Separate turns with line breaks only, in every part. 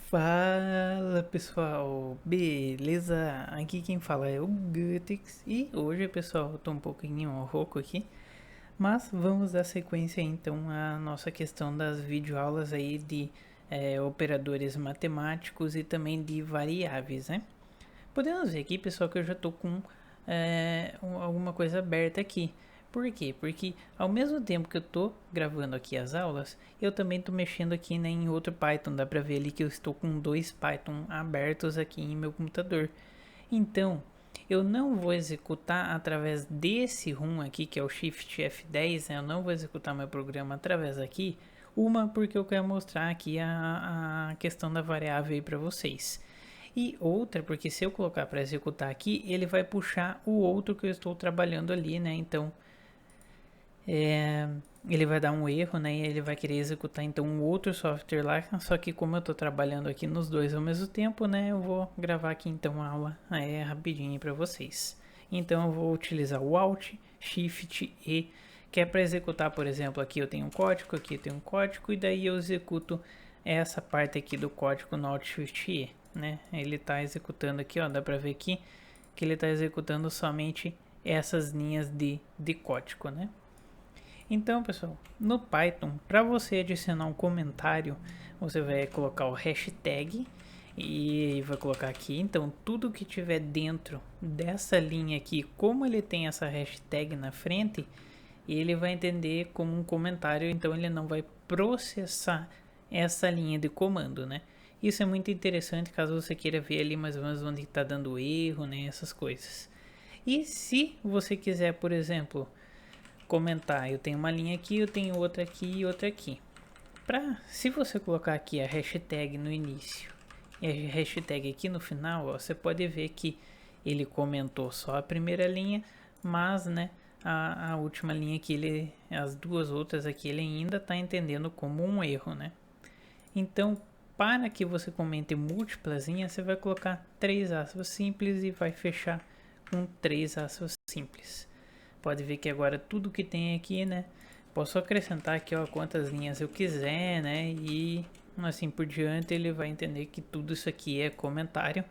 Fala pessoal, beleza? Aqui quem fala é o Gutix e hoje pessoal eu tô um pouquinho rouco aqui, mas vamos dar sequência então à nossa questão das videoaulas aí de operadores matemáticos e também de variáveis, né? Podemos ver aqui pessoal que eu já tô com alguma coisa aberta aqui. Por quê? Porque ao mesmo tempo que eu tô gravando aqui as aulas, eu também tô mexendo aqui, né, em outro Python. Dá pra ver ali que eu estou com dois Python abertos aqui em meu computador. Então, eu não vou executar através desse RUM aqui, que é o Shift F10, né? Eu não vou executar meu programa através daqui. Uma, porque eu quero mostrar aqui a questão da variável aí para vocês. E outra, porque se eu colocar para executar aqui, ele vai puxar o outro que eu estou trabalhando ali, né? Então, ele vai dar um erro, né? E ele vai querer executar então um outro software lá. Só que como eu estou trabalhando aqui nos dois ao mesmo tempo, né? Eu vou gravar aqui então a aula rapidinho para vocês. Então eu vou utilizar o Alt, Shift E, que é para executar, por exemplo, aqui eu tenho um código, aqui eu tenho um código, e daí eu executo essa parte aqui do código no Alt, Shift E, né? Ele está executando aqui, ó, dá para ver aqui que ele está executando somente essas linhas de código, né? Então, pessoal, no Python, para você adicionar um comentário, você vai colocar o hashtag e vai colocar aqui. Então, tudo que tiver dentro dessa linha aqui, como ele tem essa hashtag na frente, ele vai entender como um comentário. Então, ele não vai processar essa linha de comando, né? Isso é muito interessante caso você queira ver ali mais ou menos onde está dando erro, né? Essas coisas. E se você quiser, por exemplo, comentar, eu tenho uma linha aqui, eu tenho outra aqui e outra aqui. Se você colocar aqui a hashtag no início e a hashtag aqui no final, ó, você pode ver que ele comentou só a primeira linha, mas né, a última linha aqui, as duas outras aqui, ele ainda está entendendo como um erro, né? Então, para que você comente múltiplas linhas, você vai colocar três aspas simples e vai fechar com três aspas simples. Pode ver que agora tudo que tem aqui, né? Posso acrescentar aqui, ó, quantas linhas eu quiser, né? E assim por diante ele vai entender que tudo isso aqui é comentário.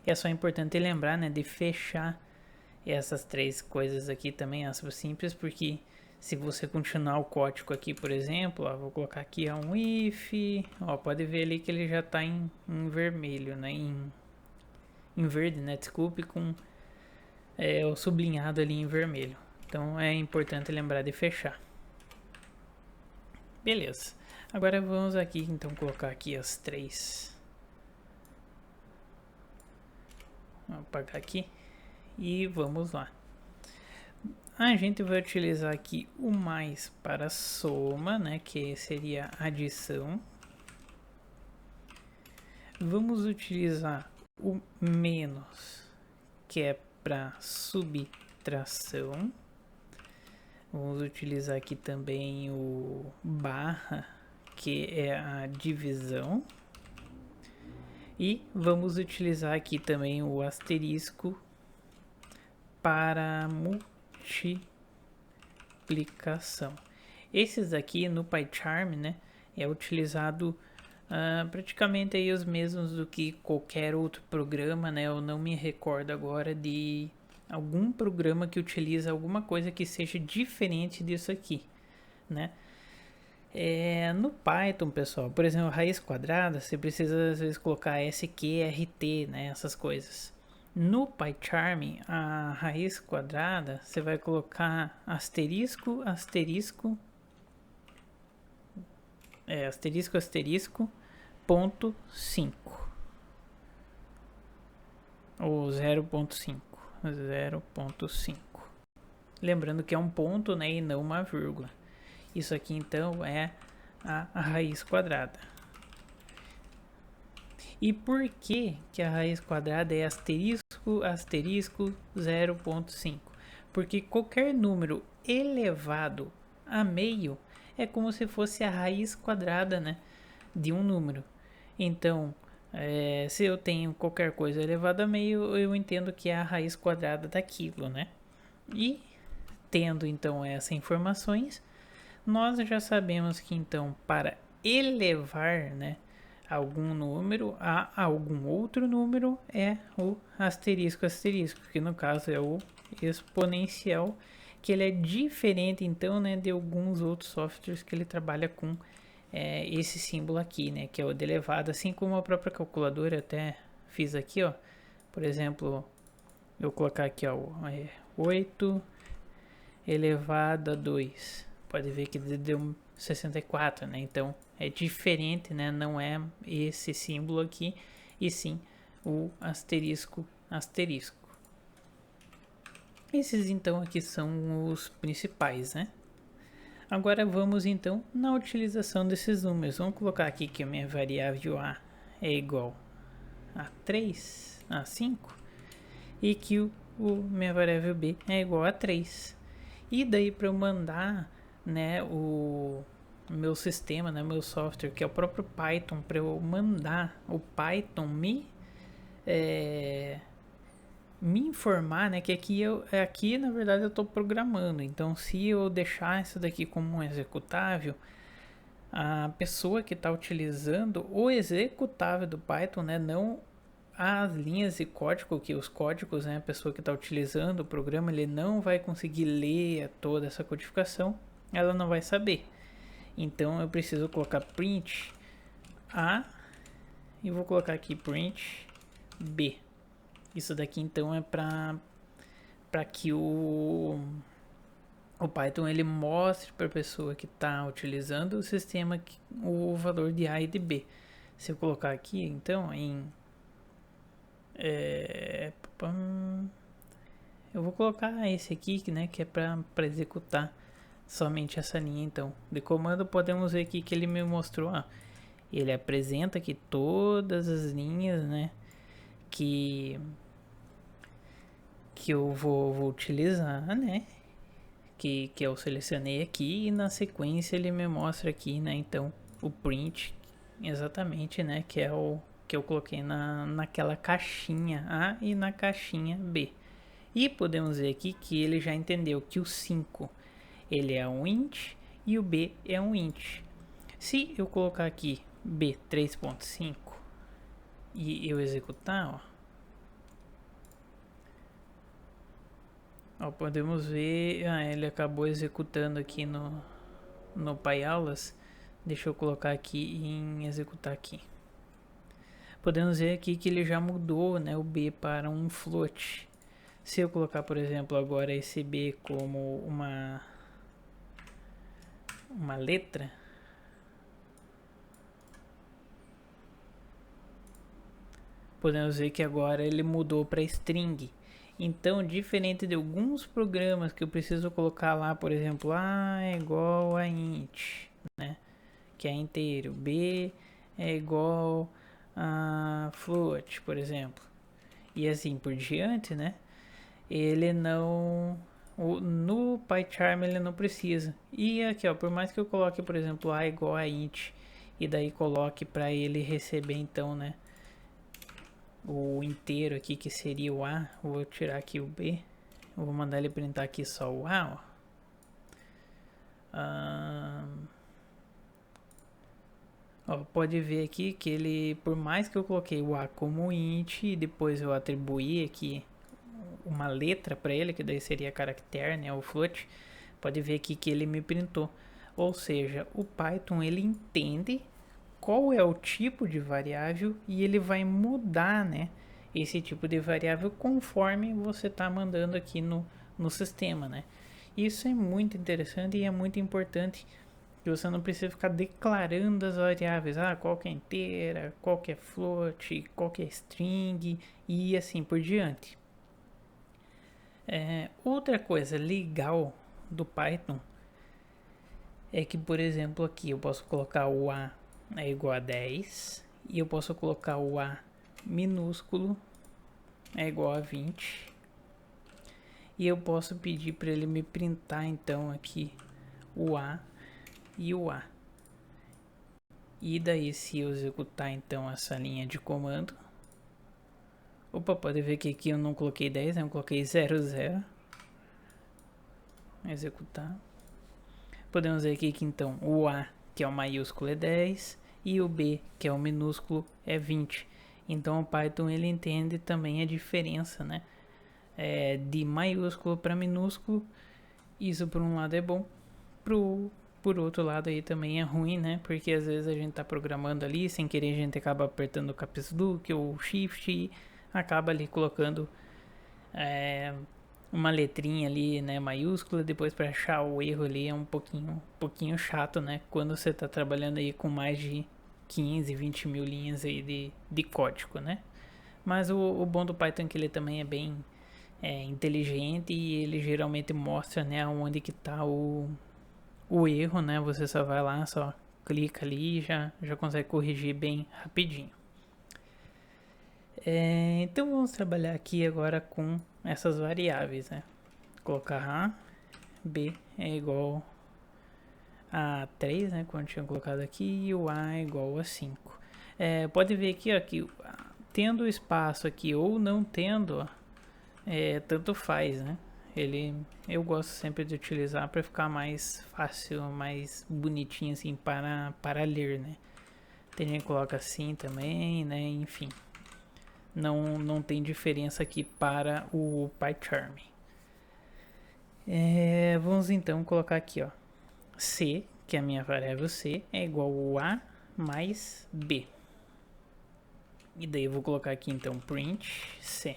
E é só importante lembrar, né, de fechar essas três coisas aqui também, aspas simples, porque se você continuar o código aqui, por exemplo, ó, vou colocar aqui um if, ó, pode ver ali que ele já está em vermelho, né? Em verde, né? Desculpe, com o sublinhado ali em vermelho. Então é importante lembrar de fechar. Beleza. Agora vamos aqui então colocar aqui as três. Vou apagar aqui e vamos lá. A gente vai utilizar aqui o mais para soma, né, que seria adição. Vamos utilizar o menos, que é para subtração. Vamos utilizar aqui também o barra, que é a divisão. E vamos utilizar aqui também o asterisco para multiplicação. Esses aqui no PyCharm, né, é utilizado praticamente aí os mesmos do que qualquer outro programa, né? Eu não me recordo agora de algum programa que utiliza alguma coisa que seja diferente disso aqui, né? No Python, pessoal, por exemplo, raiz quadrada, você precisa às vezes colocar SQRT, né? Essas coisas. No PyCharm, a raiz quadrada, você vai colocar asterisco, asterisco, asterisco, asterisco, ponto 5 ou 0.5, 0.5. Lembrando que é um ponto, né, e não uma vírgula. Isso aqui então é a raiz quadrada. E por que a raiz quadrada é asterisco, asterisco 0.5? Porque qualquer número elevado a meio é como se fosse a raiz quadrada, né, de um número. Então, se eu tenho qualquer coisa elevada a meio, eu entendo que é a raiz quadrada daquilo, né? E tendo então essas informações, nós já sabemos que então para elevar, né, algum número a algum outro número é o asterisco asterisco, que no caso é o exponencial, que ele é diferente então, né, de alguns outros softwares que ele trabalha com esse símbolo aqui, né, que é o de elevado, assim como a própria calculadora. Eu até fiz aqui, ó, por exemplo, eu vou colocar aqui, ó, 8 elevado a 2, pode ver que deu 64, né? Então é diferente, né? Não é esse símbolo aqui, e sim o asterisco asterisco. Esses então aqui são os principais, né? Agora vamos então na utilização desses números. Vamos colocar aqui que a minha variável a é igual a 3, a 5, e que minha variável b é igual a 3. E daí para eu mandar, né, o meu sistema, né, meu software, que é o próprio Python, para eu mandar o Python me informar, né, que aqui na verdade eu estou programando. Então se eu deixar isso daqui como um executável, a pessoa que está utilizando o executável do Python, né, não as linhas de código, que os códigos, né, a pessoa que está utilizando o programa, ele não vai conseguir ler toda essa codificação, ela não vai saber. Então eu preciso colocar print A e vou colocar aqui print B. Isso daqui então é para que o Python ele mostre para a pessoa que está utilizando o sistema o valor de A e de B. Se eu colocar aqui então eu vou colocar esse aqui, né, que é para executar somente essa linha. Então de comando podemos ver aqui que ele me mostrou, ele apresenta aqui todas as linhas, né, que eu vou utilizar, né, que eu selecionei aqui, e na sequência ele me mostra aqui, né, então o print exatamente, né, que é o que eu coloquei naquela caixinha A e na caixinha B. E podemos ver aqui que ele já entendeu que o 5 ele é um int e o B é um int. Se eu colocar aqui B 3.5 e eu executar, ó, podemos ver, ele acabou executando aqui no PyAulas. Deixa eu colocar aqui em executar aqui. Podemos ver aqui que ele já mudou, né, o B para um float. Se eu colocar, por exemplo, agora esse B como uma letra, podemos ver que agora ele mudou para string. Então, diferente de alguns programas que eu preciso colocar lá, por exemplo, A é igual a int, né, que é inteiro, B é igual a float, por exemplo, e assim por diante, né? Ele não, no PyCharm ele não precisa. E aqui, ó, por mais que eu coloque, por exemplo, A igual a int, e daí coloque para ele receber então, né, o inteiro aqui, que seria o A. Vou tirar aqui o B, eu vou mandar ele printar aqui só o A, ó. Pode ver aqui que ele, por mais que eu coloquei o A como int e depois eu atribuí aqui uma letra para ele, que daí seria caractere, né, o float, pode ver aqui que ele me printou. Ou seja, o Python ele entende qual é o tipo de variável e ele vai mudar, né, esse tipo de variável conforme você está mandando aqui no sistema, né. Isso é muito interessante e é muito importante, que você não precisa ficar declarando as variáveis, qual que é inteira, qual que é float, qual que é string e assim por diante. Outra coisa legal do Python é que, por exemplo, aqui eu posso colocar o A é igual a 10 e eu posso colocar o A minúsculo é igual a 20 e eu posso pedir para ele me printar então aqui o A e o A. E daí, se eu executar então essa linha de comando, pode ver que aqui eu não coloquei 10, né? Eu coloquei 00. Executar. Podemos ver aqui que então o A, que é o maiúsculo, é 10 e o B, que é o minúsculo, é 20. Então o Python ele entende também a diferença, né? De maiúsculo para minúsculo. Isso por um lado é bom, por outro lado aí também é ruim, né? Porque às vezes a gente tá programando ali, sem querer a gente acaba apertando o Caps Lock ou Shift e acaba ali colocando uma letrinha ali, né, maiúscula, depois para achar o erro ali é um pouquinho chato, né? Quando você tá trabalhando aí com mais de 15, 20 mil linhas aí de código, né? Mas o bom do Python é que ele também é bem inteligente e ele geralmente mostra, né, onde que tá o erro, né? Você só vai lá, só clica ali e já consegue corrigir bem rapidinho. Então vamos trabalhar aqui agora com essas variáveis, né? Colocar A, B é igual a 3, né? Como eu tinha colocado aqui, e o A é igual a 5. Pode ver aqui, ó, que tendo espaço aqui ou não tendo, ó, tanto faz, né? Eu gosto sempre de utilizar para ficar mais fácil, mais bonitinho assim para ler, né? Tem gente que coloca assim também, né? Enfim, não tem diferença aqui para o PyCharm. Vamos então colocar aqui, ó, C, que é a minha variável C, é igual a mais B. E daí eu vou colocar aqui então print C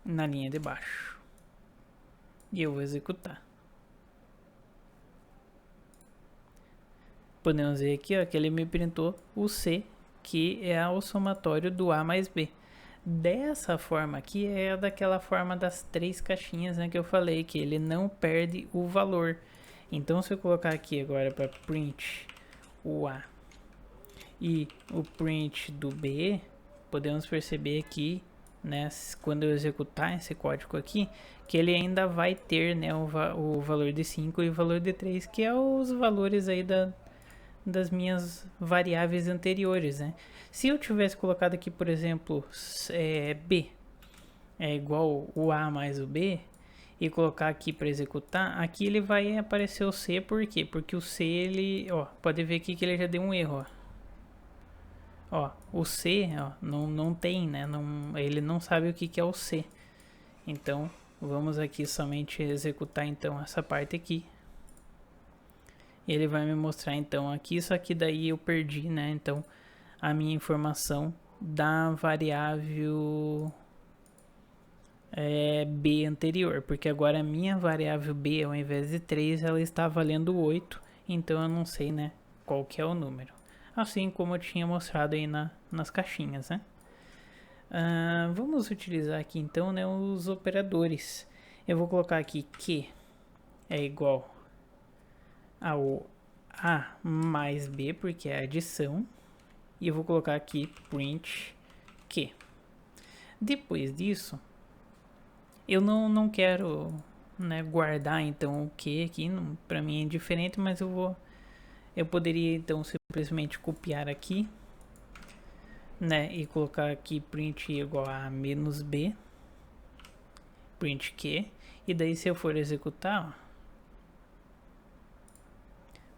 na linha de baixo. E eu vou executar. Podemos ver aqui, ó, que ele me printou o C, que é o somatório do A mais B. Dessa forma aqui é daquela forma das 3 caixinhas, né, que eu falei, que ele não perde o valor. Então se eu colocar aqui agora para print o A e o print do B, podemos perceber aqui, né, quando eu executar esse código aqui, que ele ainda vai ter, né, o valor de 5 e o valor de 3, que é os valores aí das minhas variáveis anteriores, né? Se eu tivesse colocado aqui, por exemplo, B é igual o A mais o B, e colocar aqui para executar, aqui ele vai aparecer o C, por quê? Porque o C, ele, ó, pode ver aqui que ele já deu um erro, ó. O C, ó, não tem, né? Ele não sabe o que é o C. Então, vamos aqui somente executar então essa parte aqui. E ele vai me mostrar então aqui, só que daí eu perdi, né? Então, a minha informação da variável B anterior, porque agora a minha variável B, ao invés de 3, ela está valendo 8, então eu não sei, né, qual que é o número. Assim como eu tinha mostrado aí nas caixinhas, né? Vamos utilizar aqui então, né, os operadores. Eu vou colocar aqui que é igual ao A mais B, porque é adição. E eu vou colocar aqui print que. Depois disso, eu não quero, né, guardar então o que aqui, para mim é diferente, mas eu poderia então simplesmente copiar aqui, né, e colocar aqui print igual a menos B, print que, e daí se eu for executar, ó,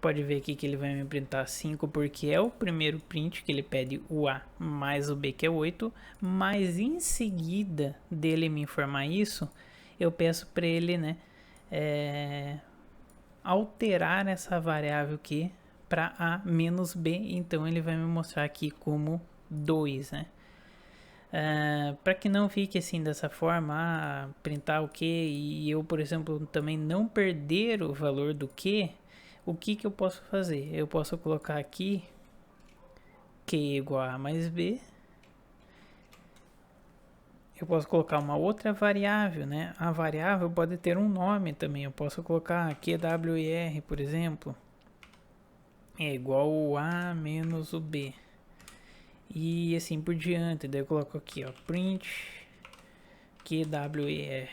pode ver aqui que ele vai me printar 5, porque é o primeiro print que ele pede o A mais o B, que é 8, mas em seguida dele me informar isso, eu peço para ele, né, alterar essa variável aqui para A menos B, então ele vai me mostrar aqui como 2, né. Para que não fique assim dessa forma, printar o que e eu, por exemplo, também não perder o valor do que, o que eu posso fazer? Eu posso colocar aqui Q igual a mais B. Eu posso colocar uma outra variável, né? A variável pode ter um nome também. Eu posso colocar QWER, por exemplo, é igual a menos o B. E assim por diante. Daí eu coloco aqui, ó, print QWER.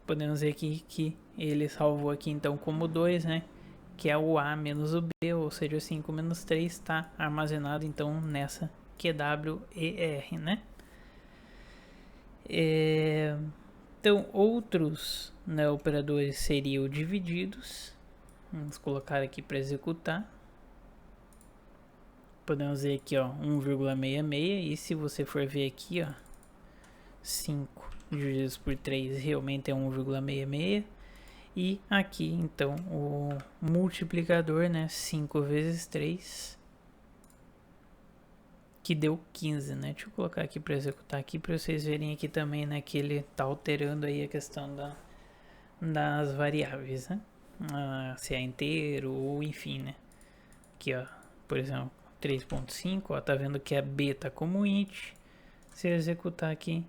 Podemos ver aqui que ele salvou aqui então como 2, né? Que é o A menos o B, ou seja, o 5 menos 3 está armazenado então nessa QWER, né? Então, outros, né, operadores seriam divididos. Vamos colocar aqui para executar. Podemos ver aqui, ó, 1,66. E se você for ver aqui, ó, 5 divididos por 3 realmente é 1,66. E aqui, então, o multiplicador, né, 5 vezes 3, que deu 15, né? Deixa eu colocar aqui para executar aqui para vocês verem aqui também, né, que ele tá alterando aí a questão das variáveis, né? Se é inteiro ou enfim, né? Aqui, ó, por exemplo, 3.5, ó, tá vendo que a b tá como int. Se eu executar aqui,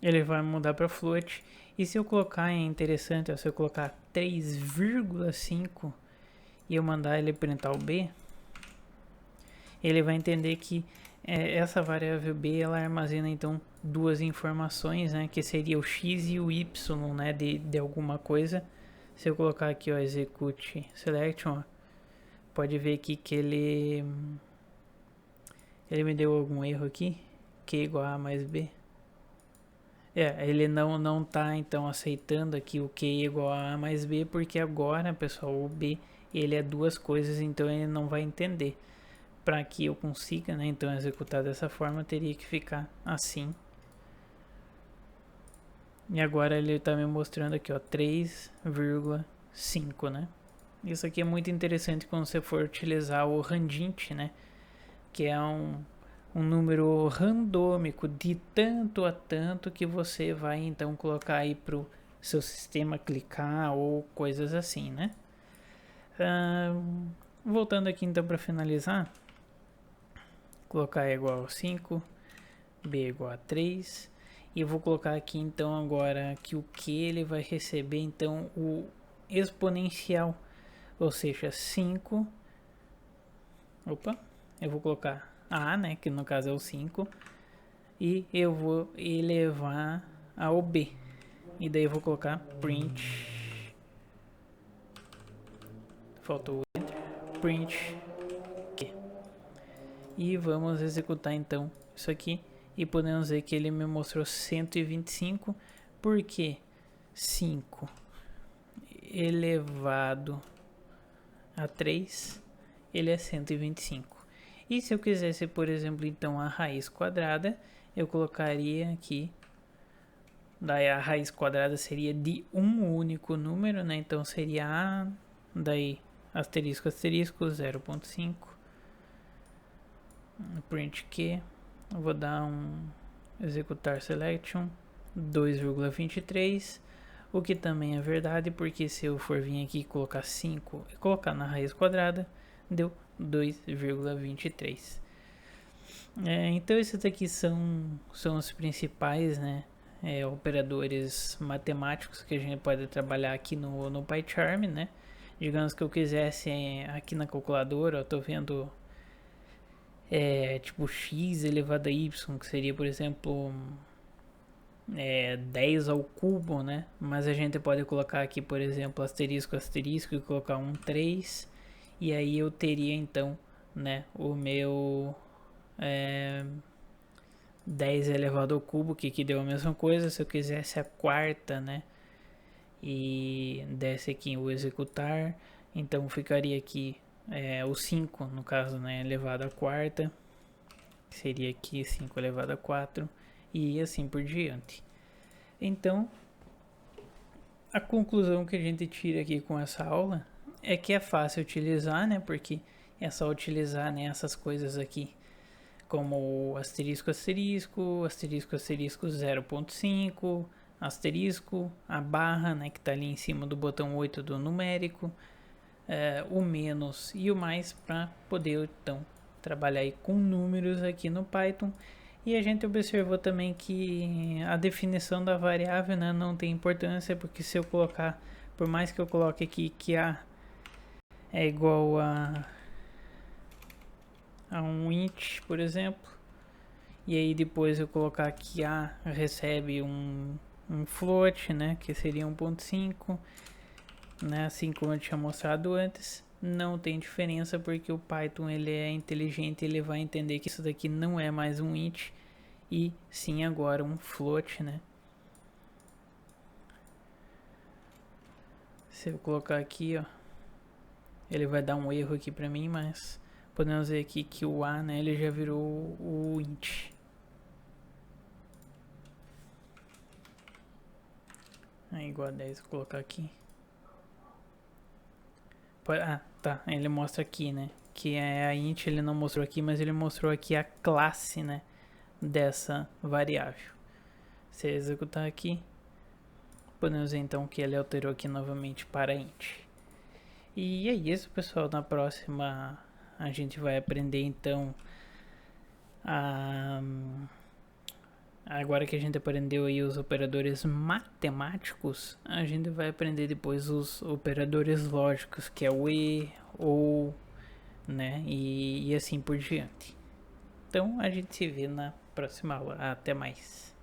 ele vai mudar para float. E se eu colocar, é interessante, ó, se eu colocar 3,5 e eu mandar ele printar o b, ele vai entender que essa variável b ela armazena então duas informações, né, que seria o x e o y, né, de alguma coisa. Se eu colocar aqui, ó, execute selection, ó, pode ver aqui que ele me deu algum erro aqui, q igual a a mais b. Ele não tá então aceitando aqui o q igual a a mais b, porque agora, pessoal, o b ele é duas coisas, então ele não vai entender. Para que eu consiga, né, então executar dessa forma, teria que ficar assim. E agora ele está me mostrando aqui, ó, 3,5, né? Isso aqui é muito interessante quando você for utilizar o randint, né? Que é um número randômico de tanto a tanto que você vai então colocar aí pro seu sistema clicar ou coisas assim, né? Voltando aqui então para finalizar, colocar igual a 5, b igual a 3, e eu vou colocar aqui então agora que o que ele vai receber então o exponencial, ou seja, 5, eu vou colocar a, né, que no caso é o 5, e eu vou elevar ao b, e daí eu vou colocar print, faltou o enter, print q, e vamos executar então isso aqui, e podemos ver que ele me mostrou 125, porque 5 elevado a 3, ele é 125. E se eu quisesse, por exemplo, então a raiz quadrada, eu colocaria aqui, daí a raiz quadrada seria de um único número, né? Então seria a, daí asterisco, asterisco, 0.5, print q, eu vou dar um executar selection, 2,23, o que também é verdade, porque se eu for vir aqui e colocar 5 e colocar na raiz quadrada, deu 2,23. Então esses aqui são os principais, né, operadores matemáticos que a gente pode trabalhar aqui no PyCharm, né. Digamos que eu quisesse aqui na calculadora, eu tô vendo tipo x elevado a y, que seria, por exemplo, 10 ao cubo, né? Mas a gente pode colocar aqui, por exemplo, asterisco, asterisco e colocar um 3. E aí eu teria então, né, o meu 10 elevado ao cubo, que deu a mesma coisa. Se eu quisesse a quarta, né, e desse aqui o executar, então ficaria aqui o 5, no caso, né, elevado à quarta. Seria aqui 5 elevado a 4 e assim por diante. Então, a conclusão que a gente tira aqui com essa aula é que é fácil utilizar, né? Porque é só utilizar, né, essas coisas aqui, como asterisco, asterisco, asterisco, asterisco 0.5, asterisco, a barra, né, que está ali em cima do botão 8 do numérico, o menos e o mais para poder então trabalhar aí com números aqui no Python. E a gente observou também que a definição da variável, né, não tem importância, porque se eu colocar, por mais que eu coloque aqui que a é igual a um int, por exemplo, e aí depois eu colocar que a recebe um float, né, que seria 1.5, né, assim como eu tinha mostrado antes, não tem diferença, porque o Python ele é inteligente, ele vai entender que isso daqui não é mais um int e sim agora um float, né? Se eu colocar aqui, ó, ele vai dar um erro aqui pra mim, mas podemos ver aqui que o A, né, ele já virou o int. É igual a 10, vou colocar aqui. Ah, tá, ele mostra aqui, né, que é a int, ele não mostrou aqui, mas ele mostrou aqui a classe, né, dessa variável. Se eu executar aqui, podemos ver então que ele alterou aqui novamente para int. E é isso, pessoal. Na próxima a gente vai aprender então a... Agora que a gente aprendeu aí os operadores matemáticos, a gente vai aprender depois os operadores lógicos, que é o e, ou, né, e assim por diante. Então a gente se vê na próxima aula. Até mais.